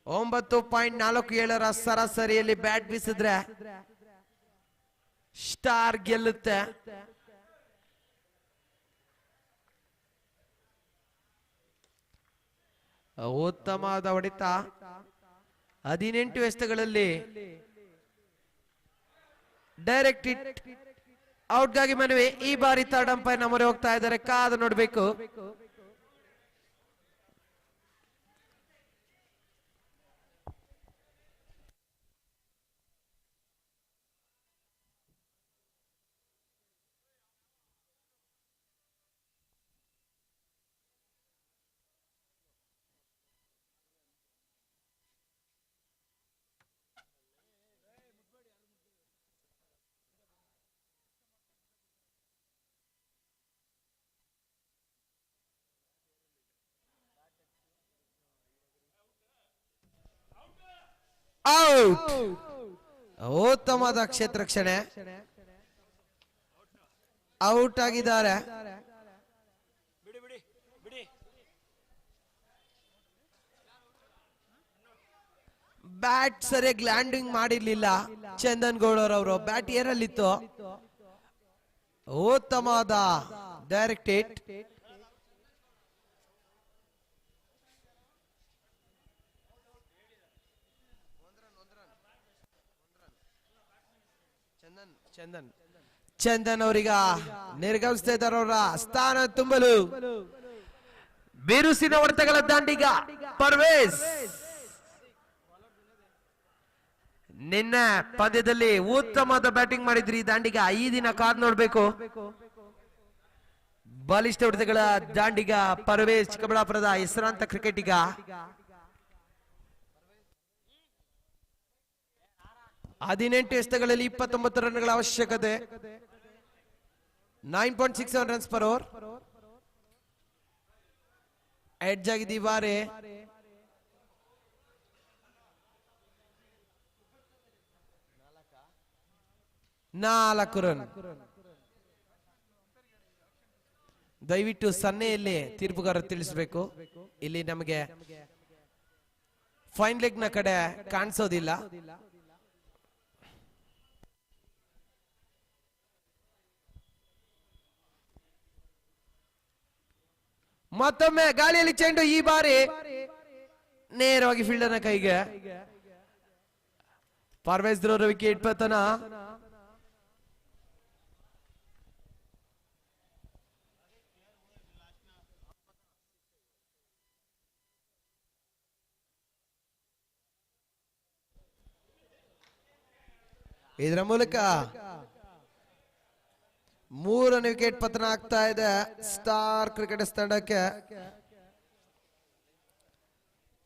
9.47ರ ಸರಾಸರಿಯಲ್ಲಿ ಬ್ಯಾಟ್ ಬೀಸಿದ್ರೆ ಸ್ಟಾರ್ ಗೆಲ್ಲುತ್ತೆ. ಉತ್ತಮವಾದ ಹೊಡೆತ. 18 ಎಸೆತಗಳಲ್ಲಿ ಡೈರೆಕ್ಟ್ ಹಿಟ್. ಔಟ್ಗಾಗಿ ಮನವಿ. ಈ ಬಾರಿ ಥರ್ಡ್ ಅಂಪೈರ್ ಮೊರೆ ಹೋಗ್ತಾ ಇದ್ದಾರೆ, ಕಾದು ನೋಡ್ಬೇಕು. ಔಟ್. ಉತ್ತಮವಾದ ಕ್ಷೇತ್ರ ರಕ್ಷಣೆ. ಔಟ್ ಆಗಿದ್ದಾರೆ. ಬ್ಯಾಟ್ ಸರಿಯಾಗಿ ಲ್ಯಾಂಡಿಂಗ್ ಮಾಡಿರ್ಲಿಲ್ಲ ಚಂದನ್ ಗೌಡರ್ ಅವರು. ಬ್ಯಾಟ್ ಏರಲ್ಲಿತ್ತು. ಉತ್ತಮವಾದ ಡೈರೆಕ್ಟ್ ಹಿಟ್. ಚಂದನ್ ಅವರೀಗ ನಿರ್ಗಮಿಸ್ತಾ ಇದ್ದಾರೆ ಅವರ ಸ್ಥಾನ ತುಂಬಲು. ಬಿರುಸಿನ ಹೊಡೆತಗಳ ದಾಂಡಿಗ ಪರ್ವೇಜ್. ನಿನ್ನ ಪಂದ್ಯದಲ್ಲಿ ಉತ್ತಮವಾದ ಬ್ಯಾಟಿಂಗ್ ಮಾಡಿದ್ರಿ ದಾಂಡಿಗ. ಈ ದಿನ ಕಾದ್ ನೋಡ್ಬೇಕು. ಬಲಿಷ್ಠ ಹೊಡೆತಗಳ ದಾಂಡಿಗ ಪರ್ವೇಜ್, ಚಿಕ್ಕಬಳ್ಳಾಪುರದ ಹೆಸರಾಂತ ಕ್ರಿಕೆಟಿಗ. ಹದಿನೆಂಟು ಎಸೆತಗಳಲ್ಲಿ 29 ರನ್ಗಳ ಅವಶ್ಯಕತೆ. 9.67 ರನ್ಸ್ ಪರ್ ಓವರ್. ಎಡ್ಜ್ ಆಗಿದೆ ಈ ಬಾರಿ. ನಾಲ್ಕು ರನ್. ದಯವಿಟ್ಟು ಸನ್ನೆಯಲ್ಲಿ ತೀರ್ಪುಗಾರ ತಿಳಿಸಬೇಕು. ಇಲ್ಲಿ ನಮಗೆ ಫೈನ್ ಲೆಗ್ ನ ಕಡೆ ಕಾಣಿಸೋದಿಲ್ಲ. ಮತ್ತೊಮ್ಮೆ ಗಾಳಿಯಲ್ಲಿ ಚೆಂಡು. ಈ ಬಾರಿ ನೇರವಾಗಿ ಫೀಲ್ಡರ್ನ ಕೈಗೆ. ಪರ್ವೇಜ್ ರವರ ವಿಕೆಟ್ ಪತನ. ಇದರ ಮೂಲಕ 3ನೇ ವಿಕೆಟ್ ಪತನ ಆಗ್ತಾ ಇದೆ ಸ್ಟಾರ್ ಕ್ರಿಕೆಟರ್ಸ್ ತಂಡಕ್ಕೆ.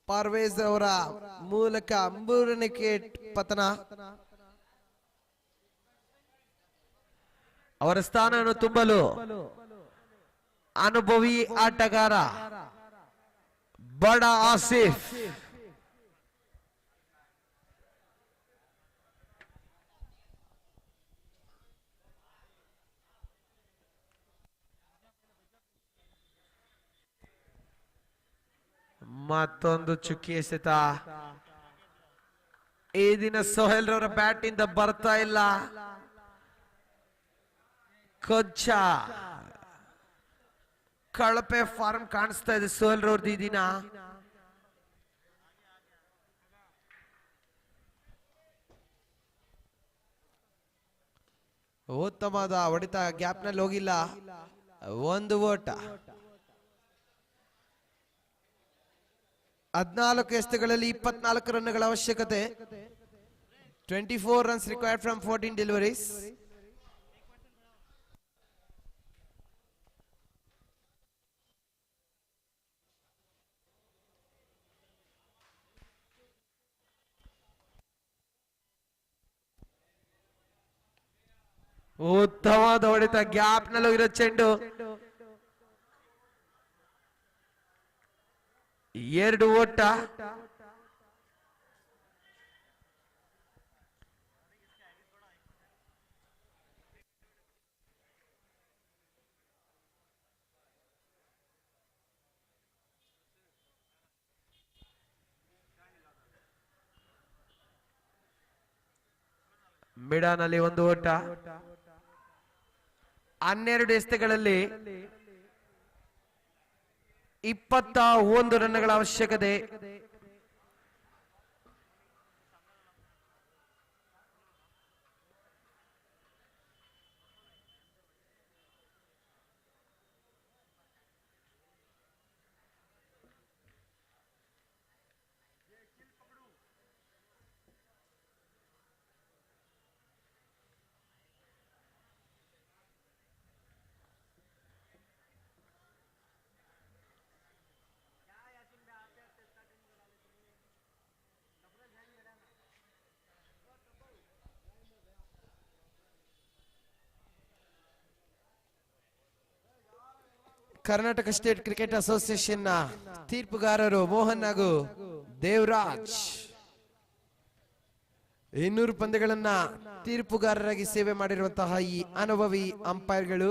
ಪರ್ವೇಜ್ ಅವರ ಮೂಲಕ 3ನೇ ವಿಕೆಟ್ ಪತನ. ಅವರ ಸ್ಥಾನವನ್ನು ತುಂಬಲು ಅನುಭವಿ ಆಟಗಾರ ಬಡ ಆಸಿಫ್ ಮತ್ತೊಂದು ಚುಕ್ಕಿ ಎಸೆತ. ಈ ದಿನ ಸೊಹೇಲ್ ರವರ ಬ್ಯಾಟ್ ಇಂದ ಬರ್ತಾ ಇಲ್ಲ. ಕೊಂಚ ಕಳಪೆ ಫಾರ್ಮ್ ಕಾಣಿಸ್ತಾ ಇದೆ ಸೊಹೇಲ್ ರವ್ರದ್ದು ಈ ದಿನ. ಉತ್ತಮವಾದ ಹೊಡಿತ, ಗ್ಯಾಪ್ ನಲ್ಲಿ ಹೋಗಿಲ್ಲ. ಒಂದು ಓಟ. 14 ಎಸೆತಗಳಲ್ಲಿ 24 ರನ್ಗಳ ಅವಶ್ಯಕತೆ. 24 runs required from 14 deliveries. ಉತ್ತಮವಾದ ಹೊಡೆತ, ಗ್ಯಾಪ್ ನಲ್ಲಿ ಹೋಗಿರೋ ಚೆಂಡು. 2 ಓಟ. ಮಿಡಾನಲ್ಲಿ 1 ಓಟ. 12 ಎಸೆತಗಳಲ್ಲಿ 21 ರನ್ಗಳ ಅವಶ್ಯಕತೆ. ಕರ್ನಾಟಕ ಸ್ಟೇಟ್ ಕ್ರಿಕೆಟ್ ಅಸೋಸಿಯೇಷನ್ ನ ತೀರ್ಪುಗಾರರು ಮೋಹನ್ ಹಾಗೂ ದೇವರಾಜ್ 200 ಪಂದ್ಯಗಳನ್ನ ತೀರ್ಪುಗಾರರಾಗಿ ಸೇವೆ ಮಾಡಿರುವಂತಹ ಈ ಅನುಭವಿ ಅಂಪೈರ್ಗಳು.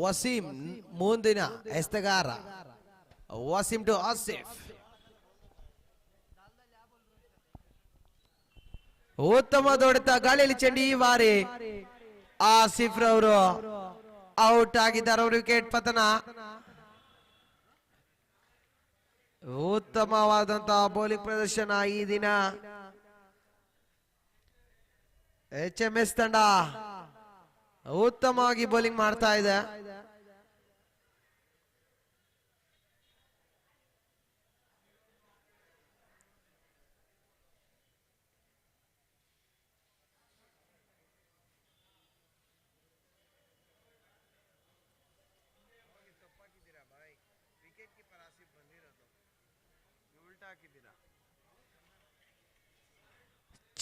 ವಸೀಂ ಮುಂದಿನ ಎಸೆತಗಾರ. ವಸೀಂ ಟು ಆಸಿಫ್. ಉತ್ತಮ ಹೊಡೆತ, ಗಾಳಿಯಲ್ಲಿ ಚೆಂಡು. ಈ ಬಾರಿ ಆಸಿಫ್ ರವರು ಔಟ್ ಆಗಿದ್ದಾರೆ. ಅವರು ವಿಕೆಟ್ ಪತನ. ಉತ್ತಮವಾದಂತಹ ಬೌಲಿಂಗ್ ಪ್ರದರ್ಶನ ಈ ದಿನ HMS ತಂಡ ಉತ್ತಮವಾಗಿ ಬೌಲಿಂಗ್ ಮಾಡ್ತಾ ಇದೆ.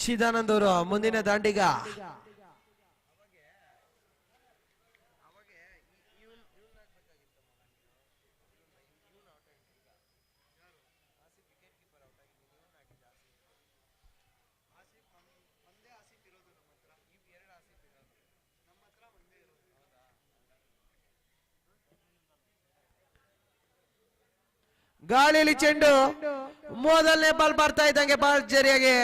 ಚಿದಾನಂದ್ ಅವರು ಮುಂದಿನ ದಾಂಡಿಗ. ಗಾಳಿಯಲ್ಲಿ ಚೆಂಡು. ಮೊದಲನೇ ಬಾಲ್ ಬರ್ತಾ ಇದ್ದಂಗೆ ಭರ್ಜರಿಯಾಗಿ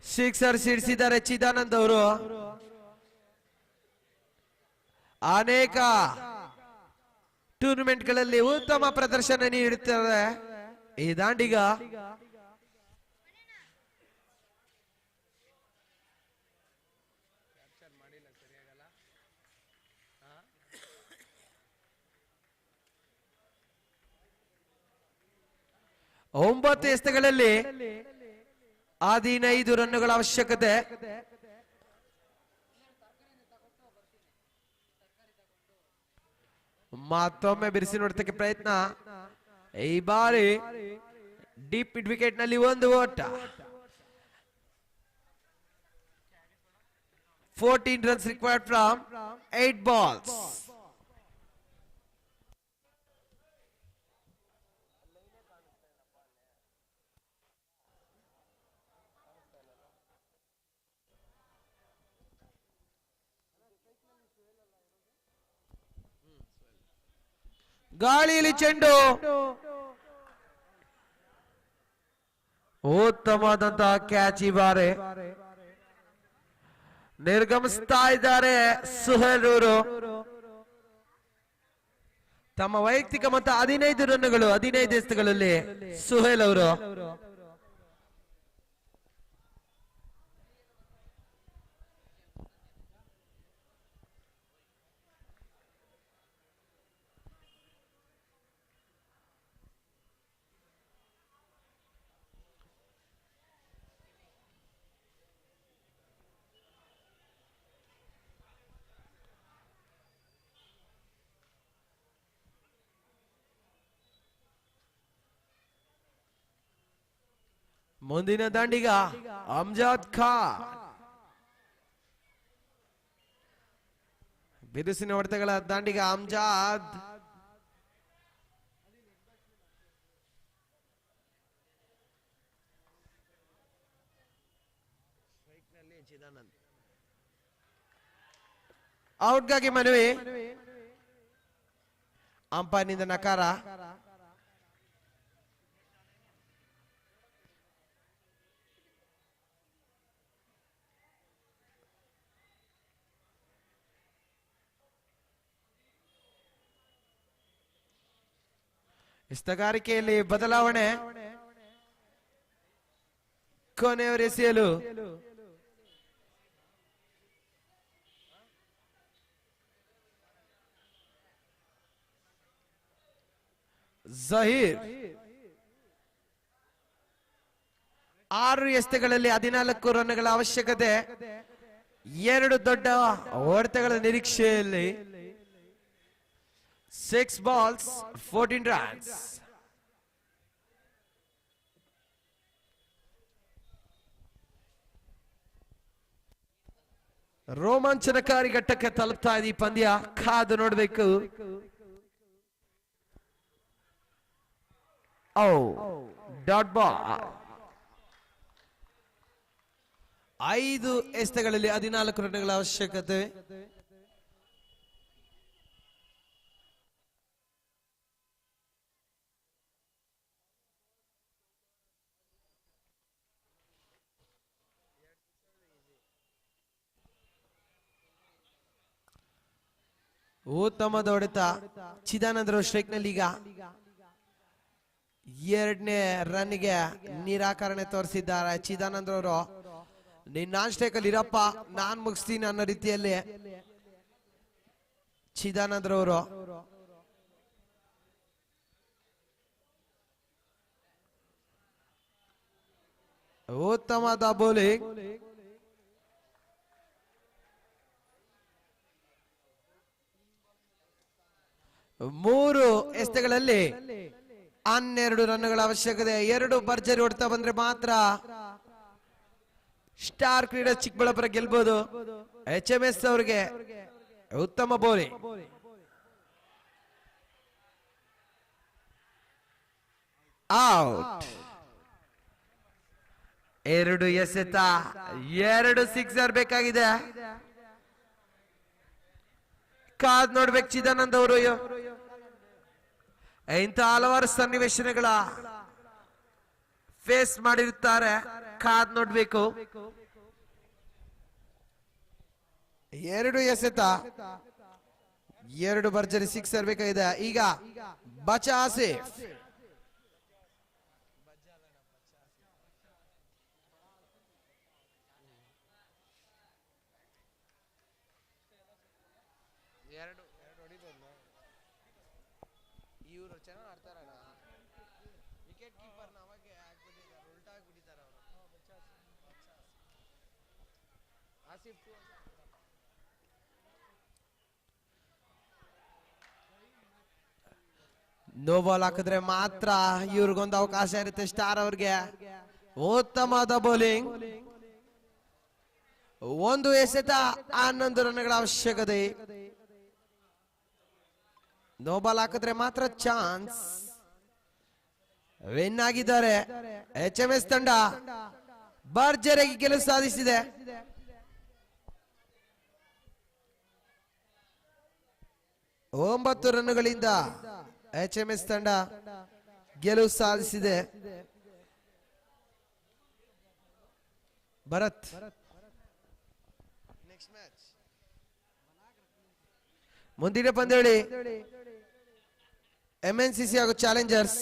ಸಿಕ್ಸರ್ ಸಿಡಿಸಿದ್ದಾರೆ ಚಿದಾನಂದ್ ಅವರು. ಅನೇಕ ಟೂರ್ನಮೆಂಟ್ ಗಳಲ್ಲಿ ಉತ್ತಮ ಪ್ರದರ್ಶನ ನೀಡುತ್ತಾರೆ ಈ ದಾಂಡಿಗ. 9 ಎಸೆತಗಳಲ್ಲಿ 15 ರನ್ನುಗಳ ಅವಶ್ಯಕತೆ. ಮತ್ತೊಮ್ಮೆ ಬಿರಿಸಿ ನೋಡ್ತಕ್ಕೆ ಪ್ರಯತ್ನ. ಈ ಬಾರಿ ಡೀಪ್ ಮಿಡ್ ವಿಕೆಟ್ ನಲ್ಲಿ ಒಂದು ಓಟ. 14 runs required from 8 balls. ಗಾಳಿಯಲ್ಲಿ ಚೆಂಡು ಉತ್ತಮವಾದಂತಹ ಕ್ಯಾಚ್. ಈ ಬಾರಿ ನಿರ್ಗಮಿಸ್ತಾ ಇದ್ದಾರೆ ಸುಹೇಲ್ ಅವರು. ತಮ್ಮ ವೈಯಕ್ತಿಕ ಮೊತ್ತ 15 ರನ್ನುಗಳು 15 ಎಸೆತಗಳಲ್ಲಿ ಸುಹೇಲ್ ಅವರು. ಮುಂದಿನ ದಾಂಡಿಗ ಅಮ್ಜದ್ ಖಾನ್. ಬಿರುಸಿನ ಹೊಡೆತಗಳ ದಾಂಡಿಗ ಅಮ್ಜದ್. ಔಟ್ಗಾಗಿ ಮನವಿ. ಅಂಪೈರ್ನಿಂದ ನಕಾರ. ಎಸೆತಗಾರಿಕೆಯಲ್ಲಿ ಬದಲಾವಣೆ. ಕೊನೆಯವರು ಎಸೆಯಲು ಜಹೀರ್. 6 ಎಸೆತಗಳಲ್ಲಿ 14 ರನ್ನುಗಳ ಅವಶ್ಯಕತೆ. 2 ದೊಡ್ಡ ಹೊಡೆತಗಳ ನಿರೀಕ್ಷೆಯಲ್ಲಿ. 6 balls 14 runs. ರೋಮಾಂಚನಕಾರಿ ಘಟ್ಟಕ್ಕೆ ತಲುಪ್ತಾ ಇದೆ ಈ ಪಂದ್ಯ. ಕಾದು ನೋಡಬೇಕು. Dot ball. 5 ಎಸೆತಗಳಲ್ಲಿ 14 ರನ್ನುಗಳ ಅವಶ್ಯಕತೆ. ಉತ್ತಮದ ಹೊಡೆತ. ಚಿದಾನಂದರು ಸ್ಟ್ರೈಕ್ ನಲ್ಲಿ ಈಗ 2ನೇ ರನ್ಗೆ ನಿರಾಕರಣೆ ತೋರಿಸಿದ್ದಾರೆ ಚಿದಾನಂದ್ರವರು. ನೀನ್ ನಾನ್ ಸ್ಟ್ರೈಕ್ ಅಲ್ಲಿ ಇರಪ್ಪ, ನಾನ್ ಮುಗಿಸ್ತೀನಿ ಅನ್ನೋ ರೀತಿಯಲ್ಲಿ ಚಿದಾನಂದ್ರವರು. ಉತ್ತಮದ ಬೌಲಿಂಗ್. ಮೂರು ಎಸೆತಗಳಲ್ಲಿ 12 ರನ್ನುಗಳ ಅವಶ್ಯಕತೆ. 2 ಭರ್ಜರಿ ಹೊಡ್ತಾ ಬಂದ್ರೆ ಮಾತ್ರ ಸ್ಟಾರ್ ಕ್ರೀಡಾ ಚಿಕ್ಕಬಳ್ಳಾಪುರ ಗೆಲ್ಬಹುದು. HMS ಅವರಿಗೆ ಉತ್ತಮ ಬೌಲಿಂಗ್. ಔಟ್. 2 ಎಸೆತ, 2 ಸಿಕ್ಸರ್ ಬೇಕಾಗಿದೆ. ಕಾದ್ ನೋಡ್ಬೇಕು ಚಿದಾನಂದ್ ಅವರು. ಇಂಥ ಹಲವಾರು ಸನ್ನಿವೇಶಗಳ ಫೇಸ್ ಮಾಡಿರುತ್ತಾರೆ. ಕಾದ್ ನೋಡ್ಬೇಕು. 2 ಎಸೆತ, 2 ಭರ್ಜರಿ ಸಿಕ್ಸರ್ ಬೇಕಾಗಿದೆ. ಈಗ ಬಚಾ ಆಸಿಫ್. ಇವರು ಚೆನ್ನಾಗಿ ಆಡ್ತಾರಲ್ಲ. ನೋ ಬಾಲ್ ಹಾಕಿದ್ರೆ ಮಾತ್ರ ಇವ್ರಿಗೊಂದು ಅವಕಾಶ ಇರುತ್ತೆ ಸ್ಟಾರ್ ಅವ್ರಿಗೆ. ಉತ್ತಮವಾದ ಬೌಲಿಂಗ್, ಒಂದು ಎಸೆತ 11 ರನ್ಗಳ ಅವಶ್ಯಕತೆ. ನೋ ಬಾಲ್ ಹಾಕಿದ್ರೆ ಮಾತ್ರ ಚಾನ್ಸ್. ವಿನ್ ಆಗಿದ್ದಾರೆ HMS ತಂಡ, ಭರ್ಜರಿಯಾಗಿ ಗೆಲುವು ಸಾಧಿಸಿದೆ. ಒಂಬತ್ತು ರನ್ನುಗಳಿಂದ HMS ತಂಡ ಗೆಲುವು ಸಾಧಿಸಿದೆ. ಭರತ್, ಮುಂದಿನ ಪಂದ್ಯಾವಳಿ MNCC ಹಾಗೂ ಚಾಲೆಂಜರ್ಸ್